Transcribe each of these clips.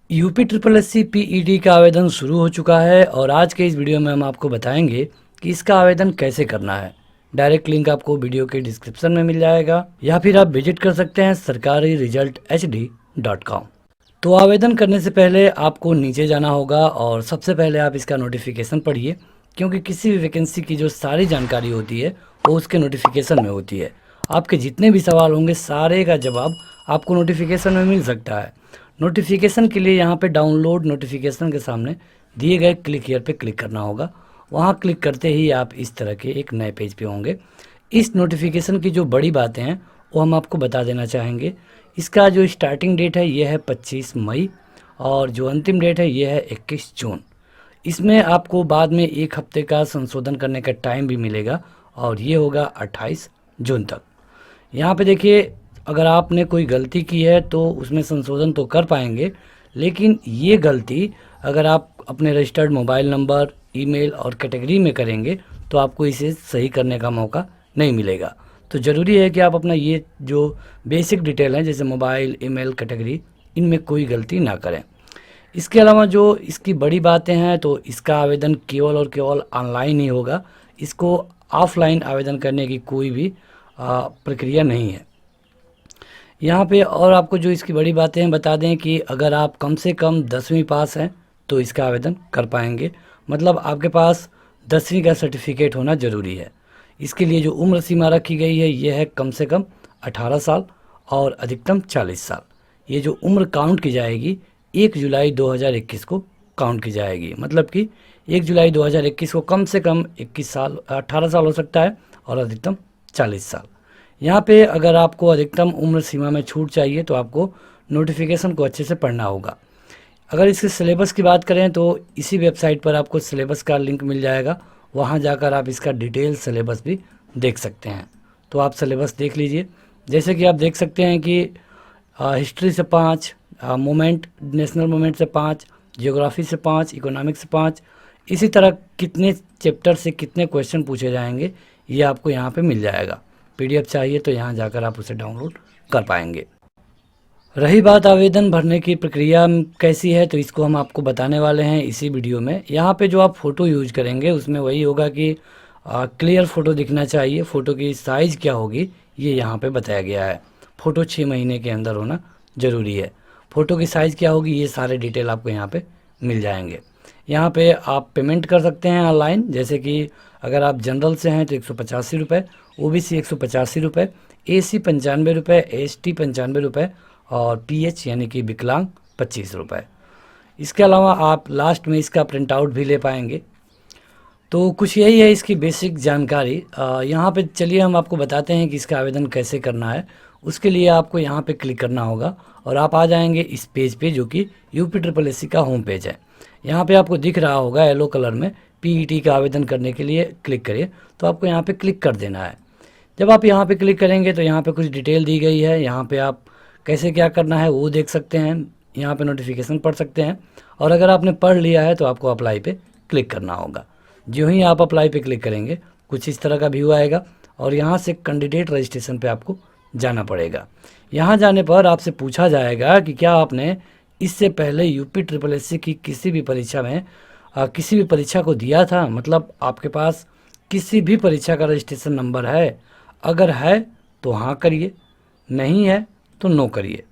UP triple S C PET का आवेदन शुरू हो चुका है और आज के इस वीडियो में हम आपको बताएंगे कि इसका आवेदन कैसे करना है। डायरेक्ट लिंक आपको वीडियो के डिस्क्रिप्शन में मिल जाएगा या फिर आप विजिट कर सकते हैं सरकारी रिजल्ट hd.com। तो आवेदन करने से पहले आपको नीचे जाना होगा और सबसे पहले आप इसका नोटिफिकेशन पढ़िए, क्योंकि किसी भी वैकेंसी की जो सारी जानकारी होती है वो उसके नोटिफिकेशन में होती है। आपके जितने भी सवाल होंगे सारे का जवाब आपको नोटिफिकेशन में मिल सकता है। नोटिफिकेशन के लिए यहाँ पे डाउनलोड नोटिफिकेशन के सामने दिए गए क्लिक हियर पे क्लिक करना होगा। वहाँ क्लिक करते ही आप इस तरह के एक नए पेज पे होंगे। इस नोटिफिकेशन की जो बड़ी बातें हैं वो हम आपको बता देना चाहेंगे। इसका जो स्टार्टिंग डेट है ये है 25 मई और जो अंतिम डेट है ये है 21 जून। इसमें आपको बाद में एक हफ्ते का संशोधन करने का टाइम भी मिलेगा और ये होगा 28 जून तक। यहाँ पे देखिए, अगर आपने कोई गलती की है तो उसमें संशोधन तो कर पाएंगे, लेकिन ये गलती अगर आप अपने रजिस्टर्ड मोबाइल नंबर, ईमेल और कैटेगरी में करेंगे तो आपको इसे सही करने का मौका नहीं मिलेगा। तो ज़रूरी है कि आप अपना ये जो बेसिक डिटेल है जैसे मोबाइल, ईमेल, कैटेगरी, इनमें कोई गलती ना करें। इसके अलावा जो इसकी बड़ी बातें हैं तो इसका आवेदन केवल और केवल ऑनलाइन ही होगा। इसको ऑफलाइन आवेदन करने की कोई भी प्रक्रिया नहीं है यहाँ पे। और आपको जो इसकी बड़ी बातें हैं बता दें कि अगर आप कम से कम 10वीं पास हैं तो इसका आवेदन कर पाएंगे। मतलब आपके पास 10वीं का सर्टिफिकेट होना ज़रूरी है। इसके लिए जो उम्र सीमा रखी गई है ये है कम से कम 18 साल और अधिकतम 40 साल। ये जो उम्र काउंट की जाएगी 1 जुलाई 2021 को काउंट की जाएगी। मतलब कि 1 जुलाई 2021 को कम से कम 18 साल हो सकता है और अधिकतम 40 साल। यहाँ पे अगर आपको अधिकतम उम्र सीमा में छूट चाहिए तो आपको नोटिफिकेशन को अच्छे से पढ़ना होगा। अगर इसके सिलेबस की बात करें तो इसी वेबसाइट पर आपको सिलेबस का लिंक मिल जाएगा। वहाँ जाकर आप इसका डिटेल सिलेबस भी देख सकते हैं। तो आप सिलेबस देख लीजिए। जैसे कि आप देख सकते हैं कि हिस्ट्री से 5, मोमेंट, नेशनल मोमेंट से 5, जियोग्राफी से 5, इकोनॉमिक्स से 5, इसी तरह कितने चैप्टर से कितने क्वेश्चन पूछे जाएंगे ये आपको यहाँ पे मिल जाएगा। पीडीएफ चाहिए तो यहाँ जाकर आप उसे डाउनलोड कर पाएंगे। रही बात आवेदन भरने की प्रक्रिया कैसी है तो इसको हम आपको बताने वाले हैं इसी वीडियो में। यहाँ पे जो आप फ़ोटो यूज करेंगे उसमें वही होगा कि क्लियर फ़ोटो दिखना चाहिए। फ़ोटो की साइज़ क्या होगी ये यहाँ पे बताया गया है। फ़ोटो 6 महीने के अंदर होना ज़रूरी है। फ़ोटो की साइज़ क्या होगी ये सारे डिटेल आपको यहाँ पे मिल जाएंगे। यहाँ पे आप पेमेंट कर सकते हैं ऑनलाइन। जैसे कि अगर आप जनरल से हैं तो 185 रुपये, OBC 185 रुपये, AC 95 रुपये, ST 95 रुपये और PH यानी कि विकलांग 25 रुपये। इसके अलावा आप लास्ट में इसका प्रिंट आउट भी ले पाएंगे। तो कुछ यही है इसकी बेसिक जानकारी। यहाँ पे चलिए हम आपको बताते हैं कि इसका आवेदन कैसे करना है। उसके लिए आपको यहाँ पे क्लिक करना होगा और आप आ जाएंगे इस पेज पे जो कि यूपी ट्रिपल एस सी का होम पेज है। यहाँ पे आपको दिख रहा होगा येलो कलर में पीईटी का आवेदन करने के लिए क्लिक करिए। तो आपको यहाँ पे क्लिक कर देना है। जब आप यहाँ पे क्लिक करेंगे तो यहाँ पे कुछ डिटेल दी गई है। यहाँ पे आप कैसे क्या करना है वो देख सकते हैं। यहाँ पे नोटिफिकेशन पढ़ सकते हैं और अगर आपने पढ़ लिया है तो आपको अप्लाई पे क्लिक करना होगा। जो ही आप अप्लाई पे क्लिक करेंगे कुछ इस तरह का व्यू आएगा और यहाँ से कैंडिडेट रजिस्ट्रेशन पे आपको जाना पड़ेगा। यहाँ जाने पर आपसे पूछा जाएगा कि क्या आपने इससे पहले यूपी ट्रिपल एस सी की किसी भी परीक्षा में किसी भी परीक्षा को दिया था। मतलब आपके पास किसी भी परीक्षा का रजिस्ट्रेशन नंबर है। अगर है तो हाँ करिए, नहीं है तो नो करिए।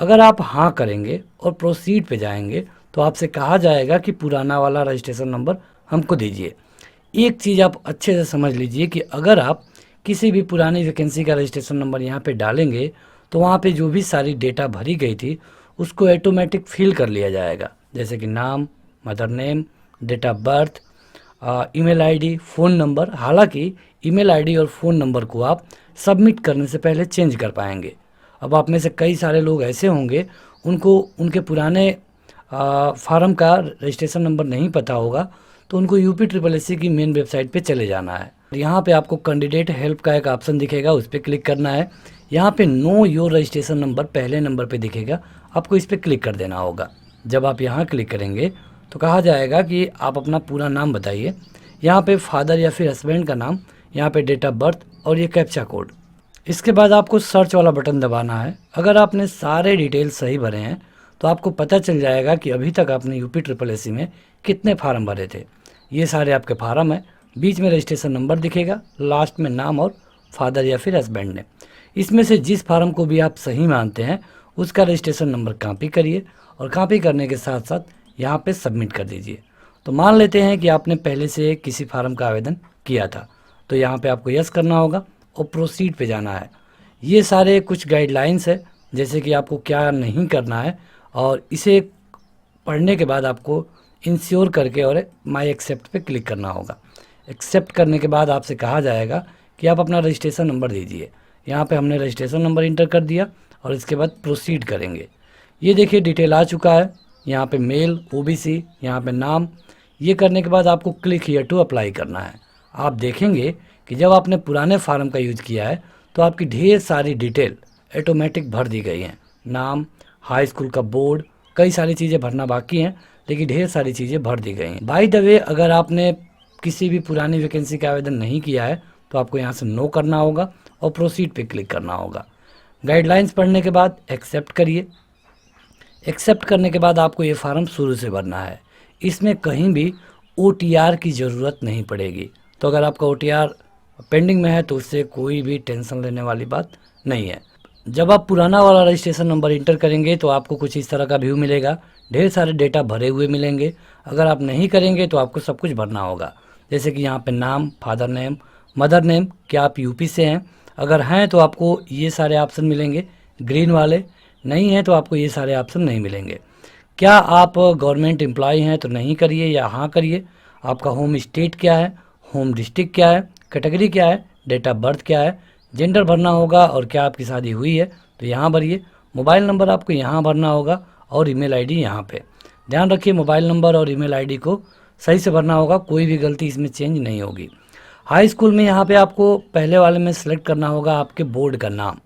अगर आप हाँ करेंगे और प्रोसीड पे जाएंगे तो आपसे कहा जाएगा कि पुराना वाला रजिस्ट्रेशन नंबर हमको दीजिए। एक चीज़ आप अच्छे से समझ लीजिए कि अगर आप किसी भी पुरानी वैकेंसी का रजिस्ट्रेशन नंबर यहाँ पे डालेंगे तो वहाँ पे जो भी सारी डेटा भरी गई थी उसको ऑटोमेटिक फिल कर लिया जाएगा। जैसे कि नाम, mother name, date of birth, email ID, phone number. हालांकि ईमेल आईडी और फ़ोन नंबर को आप सबमिट करने से पहले चेंज कर पाएंगे। अब आप में से कई सारे लोग ऐसे होंगे उनको उनके पुराने फार्म का रजिस्ट्रेशन नंबर नहीं पता होगा, तो उनको यूपी ट्रिपल एस सी की मेन वेबसाइट पे चले जाना है। यहाँ पे आपको कैंडिडेट हेल्प का एक ऑप्शन दिखेगा, उस पर क्लिक करना है। यहाँ पे नो योर रजिस्ट्रेशन नंबर पहले नंबर पे दिखेगा, आपको इस पर क्लिक कर देना होगा। जब आप यहाँ क्लिक करेंगे तो कहा जाएगा कि आप अपना पूरा नाम बताइए। यहाँ पे फादर या फिर हस्बैंड का नाम, यहाँ पे डेट ऑफ बर्थ और ये कैप्चा कोड। इसके बाद आपको सर्च वाला बटन दबाना है। अगर आपने सारे डिटेल सही भरे हैं तो आपको पता चल जाएगा कि अभी तक आपने यूपी ट्रिपल एससी में कितने फार्म भरे थे। ये सारे आपके फार्म हैं, बीच में रजिस्ट्रेशन नंबर दिखेगा, लास्ट में नाम और फादर या फिर हस्बैंड ने। इसमें से जिस फार्म को भी आप सही मानते हैं उसका रजिस्ट्रेशन नंबर कॉपी करिए और कॉपी करने के साथ साथ यहाँ पे सबमिट कर दीजिए। तो मान लेते हैं कि आपने पहले से किसी फार्म का आवेदन किया था, तो यहाँ पे आपको यस करना होगा और प्रोसीड पे जाना है। ये सारे कुछ गाइडलाइंस है, जैसे कि आपको क्या नहीं करना है, और इसे पढ़ने के बाद आपको इंश्योर करके और माई एक्सेप्ट पे क्लिक करना होगा। एक्सेप्ट करने के बाद आपसे कहा जाएगा कि आप अपना रजिस्ट्रेशन नंबर दीजिए। यहाँ पे हमने रजिस्ट्रेशन नंबर इंटर कर दिया और इसके बाद प्रोसीड करेंगे। ये देखिए डिटेल आ चुका है, यहाँ पे मेल, ओबीसी, यहाँ पे नाम। ये करने के बाद आपको क्लिक हियर टू अप्लाई करना है। आप देखेंगे कि जब आपने पुराने फार्म का यूज़ किया है तो आपकी ढेर सारी डिटेल ऑटोमेटिक भर दी गई हैं। नाम, हाई स्कूल का बोर्ड, कई सारी चीज़ें भरना बाकी हैं, लेकिन ढेर सारी चीज़ें भर दी गई हैं। बाय द वे, अगर आपने किसी भी पुरानी वैकेंसी का आवेदन नहीं किया है तो आपको यहाँ से नो करना होगा और प्रोसीड पे क्लिक करना होगा। गाइडलाइंस पढ़ने के बाद एक्सेप्ट करिए। एक्सेप्ट करने के बाद आपको ये फार्म शुरू से भरना है। इसमें कहीं भी OTR की ज़रूरत नहीं पड़ेगी। तो अगर आपका OTR पेंडिंग में है तो उससे कोई भी टेंशन लेने वाली बात नहीं है। जब आप पुराना वाला रजिस्ट्रेशन नंबर इंटर करेंगे तो आपको कुछ इस तरह का व्यू मिलेगा, ढेर सारे डेटा भरे हुए मिलेंगे। अगर आप नहीं करेंगे तो आपको सब कुछ भरना होगा, जैसे कि यहाँ पे नाम, फादर नेम, मदर नेम, क्या आप यूपी से हैं, अगर हैं तो आपको ये सारे ऑप्शन मिलेंगे ग्रीन वाले, नहीं हैं तो आपको ये सारे ऑप्शन नहीं मिलेंगे। क्या आप गवर्नमेंट एम्प्लॉय हैं तो नहीं करिए या हाँ करिए। आपका होम स्टेट क्या है, होम डिस्ट्रिक्ट क्या है, कैटेगरी क्या है, डेट ऑफ बर्थ क्या है, जेंडर भरना होगा और क्या आपकी शादी हुई है तो यहाँ भरिए। मोबाइल नंबर आपको यहाँ भरना होगा और ईमेल आईडी यहाँ पे। ध्यान रखिए मोबाइल नंबर और ईमेल आईडी को सही से भरना होगा, कोई भी गलती इसमें चेंज नहीं होगी। हाई स्कूल में यहाँ पे आपको पहले वाले में सेलेक्ट करना होगा आपके बोर्ड का नाम,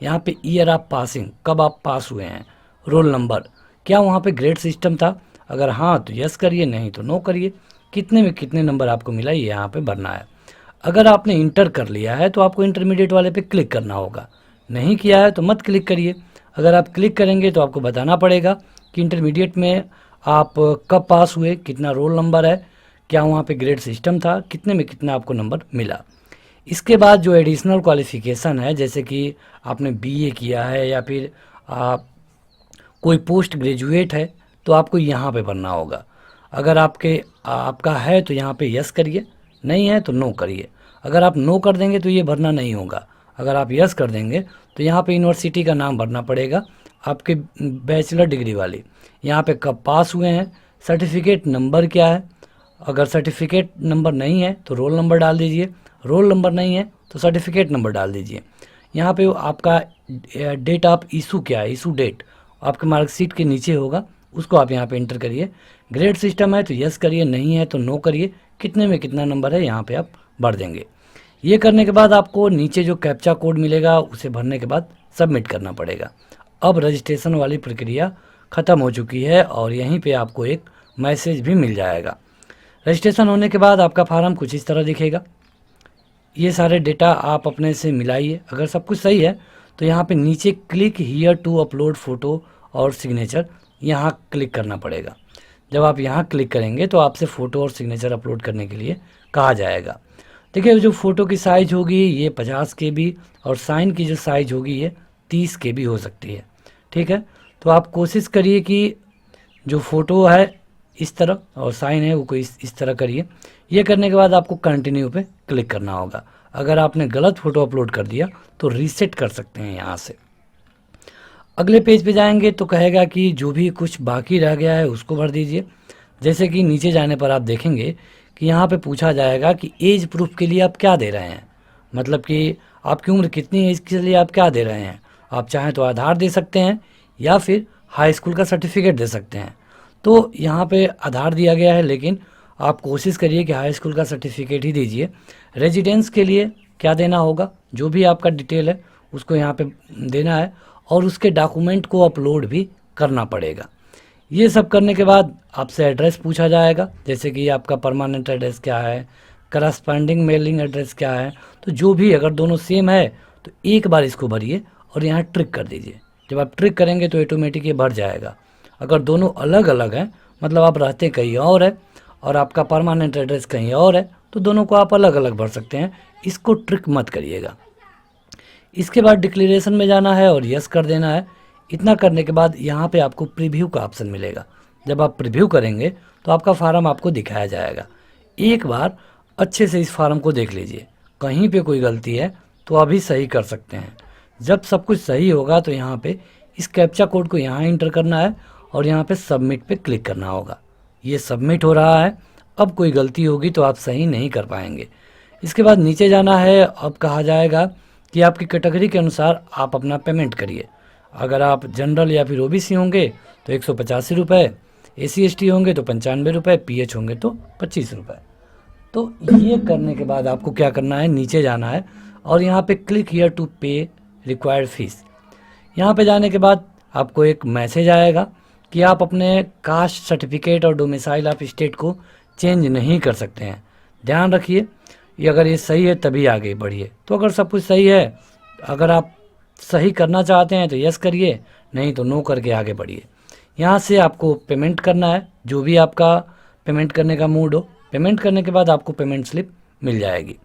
यहाँ पे ईयर ऑफ पासिंग, कब आप पास हुए हैं, रोल नंबर, क्या वहाँ पे ग्रेड सिस्टम था, अगर हाँ तो यस करिए, नहीं तो नो करिए। कितने में कितने नंबर आपको मिला ये यहाँ पे भरना है। अगर आपने इंटर कर लिया है तो आपको इंटरमीडिएट वाले पे क्लिक करना होगा, नहीं किया है तो मत क्लिक करिए। अगर आप क्लिक करेंगे तो आपको बताना पड़ेगा कि इंटरमीडिएट में आप कब पास हुए, कितना रोल नंबर है, क्या वहाँ पे ग्रेड सिस्टम था, कितने में कितना आपको नंबर मिला। इसके बाद जो एडिशनल क्वालिफ़िकेशन है, जैसे कि आपने बीए किया है या फिर आप कोई पोस्ट ग्रेजुएट है तो आपको यहाँ पे भरना होगा। अगर आपका है तो यहाँ पे यस करिए, नहीं है तो नो करिए। अगर आप नो कर देंगे तो ये भरना नहीं होगा। अगर आप यस कर देंगे तो यहाँ पे यूनिवर्सिटी का नाम भरना पड़ेगा, आपके बैचलर डिग्री वाली, यहाँ पे कब पास हुए हैं, सर्टिफिकेट नंबर क्या है, अगर सर्टिफिकेट नंबर नहीं है तो रोल नंबर डाल दीजिए, रोल नंबर नहीं है तो सर्टिफिकेट नंबर डाल दीजिए। यहाँ पे आपका डेट ऑफ इशू क्या है, इशू डेट आपके मार्कशीट के नीचे होगा, उसको आप यहाँ पे एंटर करिए। ग्रेड सिस्टम है तो यस करिए, नहीं है तो नो करिए। कितने में कितना नंबर है यहाँ पे आप भर देंगे। ये करने के बाद आपको नीचे जो कैप्चा कोड मिलेगा उसे भरने के बाद सबमिट करना पड़ेगा। अब रजिस्ट्रेशन वाली प्रक्रिया ख़त्म हो चुकी है और यहीं पे आपको एक मैसेज भी मिल जाएगा। रजिस्ट्रेशन होने के बाद आपका फार्म कुछ इस तरह दिखेगा। ये सारे डेटा आप अपने से मिलाइए, अगर सब कुछ सही है तो यहाँ पे नीचे click here to upload photo और सिग्नेचर, यहाँ क्लिक करना पड़ेगा। जब आप यहाँ क्लिक करेंगे तो आपसे फ़ोटो और सिग्नेचर अपलोड करने के लिए कहा जाएगा। देखिए जो फ़ोटो की साइज़ होगी ये 50 KB और साइन की जो साइज़ होगी ये 30 KB हो सकती है। ठीक है, तो आप कोशिश करिए कि जो फ़ोटो है इस तरह और साइन है वो कोई इस तरह करिए। ये करने के बाद आपको कंटिन्यू पे क्लिक करना होगा। अगर आपने गलत फ़ोटो अपलोड कर दिया तो रीसेट कर सकते हैं यहाँ से। अगले पेज पे जाएंगे तो कहेगा कि जो भी कुछ बाकी रह गया है उसको भर दीजिए। जैसे कि नीचे जाने पर आप देखेंगे कि यहाँ पे पूछा जाएगा कि एज प्रूफ के लिए आप क्या दे रहे हैं, मतलब कि आपकी उम्र कितनी है इसके लिए आप क्या दे रहे हैं। आप चाहें तो आधार दे सकते हैं या फिर हाई स्कूल का सर्टिफिकेट दे सकते हैं। तो यहाँ पे आधार दिया गया है, लेकिन आप कोशिश करिए कि हाई स्कूल का सर्टिफिकेट ही दीजिए। रेजिडेंस के लिए क्या देना होगा, जो भी आपका डिटेल है उसको यहाँ पे देना है और उसके डॉक्यूमेंट को अपलोड भी करना पड़ेगा। ये सब करने के बाद आपसे एड्रेस पूछा जाएगा, जैसे कि आपका परमानेंट एड्रेस क्या है, करस्पॉन्डिंग मेलिंग एड्रेस क्या है। तो जो भी अगर दोनों सेम है तो एक बार इसको भरिए और यहाँ ट्रिक कर दीजिए। जब आप ट्रिक करेंगे तो ऑटोमेटिक ये भर जाएगा। अगर दोनों अलग अलग हैं, मतलब आप रहते कहीं और है और आपका परमानेंट एड्रेस कहीं और है, तो दोनों को आप अलग अलग भर सकते हैं। इसको ट्रिक मत करिएगा। इसके बाद डिक्लेरेशन में जाना है और यस कर देना है। इतना करने के बाद यहाँ पे आपको प्रीव्यू का ऑप्शन मिलेगा। जब आप प्रीव्यू करेंगे तो आपका फार्म आपको दिखाया जाएगा। एक बार अच्छे से इस फार्म को देख लीजिए, कहीं पे कोई गलती है तो अभी सही कर सकते हैं। जब सब कुछ सही होगा तो यहाँ पे इस कैप्चा कोड को यहाँ इंटर करना है और यहाँ पे सबमिट पे क्लिक करना होगा। ये सबमिट हो रहा है। अब कोई गलती होगी तो आप सही नहीं कर पाएंगे। इसके बाद नीचे जाना है। अब कहा जाएगा कि आपकी कैटेगरी के अनुसार आप अपना पेमेंट करिए। अगर आप जनरल या फिर ओबीसी होंगे तो 185 रुपये, SC/ST होंगे तो 95 रुपये, PH होंगे तो 25 रुपये। तो ये करने के बाद आपको क्या करना है, नीचे जाना है और यहाँ पे क्लिक हियर टू पे रिक्वायर्ड फीस। यहाँ पे जाने के बाद आपको एक मैसेज आएगा कि आप अपने कास्ट सर्टिफिकेट और डोमिसाइल ऑफ स्टेट को चेंज नहीं कर सकते हैं। ध्यान रखिए, ये अगर ये सही है तभी आगे बढ़िए। तो अगर सब कुछ सही है, अगर आप सही करना चाहते हैं तो यस करिए, नहीं तो नो करके आगे बढ़िए। यहाँ से आपको पेमेंट करना है, जो भी आपका पेमेंट करने का मूड हो। पेमेंट करने के बाद आपको पेमेंट स्लिप मिल जाएगी।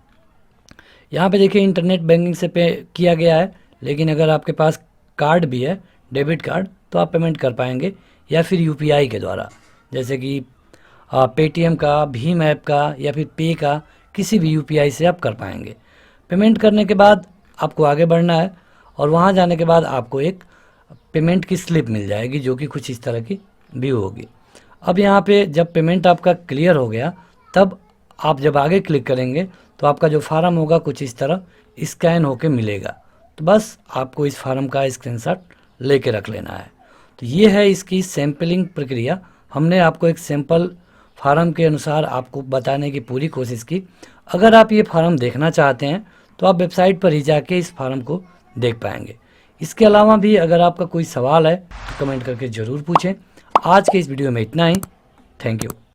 यहाँ पे देखिए इंटरनेट बैंकिंग से पे किया गया है, लेकिन अगर आपके पास कार्ड भी है, डेबिट कार्ड, तो आप पेमेंट कर पाएंगे, या फिर UPI के द्वारा, जैसे कि पेटीएम का, भीम ऐप का या फिर पे का, किसी भी UPI से आप कर पाएंगे। पेमेंट करने के बाद आपको आगे बढ़ना है और वहाँ जाने के बाद आपको एक पेमेंट की स्लिप मिल जाएगी, जो कि कुछ इस तरह की व्यू होगी। अब यहाँ पे जब पेमेंट आपका क्लियर हो गया, तब आप जब आगे क्लिक करेंगे तो आपका जो फार्म होगा कुछ इस तरह स्कैन होके मिलेगा। तो बस आपको इस फार्म का स्क्रीनशॉट लेके रख लेना है। तो ये है इसकी सैम्पलिंग प्रक्रिया। हमने आपको एक सैंपल फार्म के अनुसार आपको बताने की पूरी कोशिश की। अगर आप ये फार्म देखना चाहते हैं तो आप वेबसाइट पर ही जाके इस फार्म को देख पाएंगे। इसके अलावा भी अगर आपका कोई सवाल है तो कमेंट करके ज़रूर पूछें। आज के इस वीडियो में इतना ही। Thank you.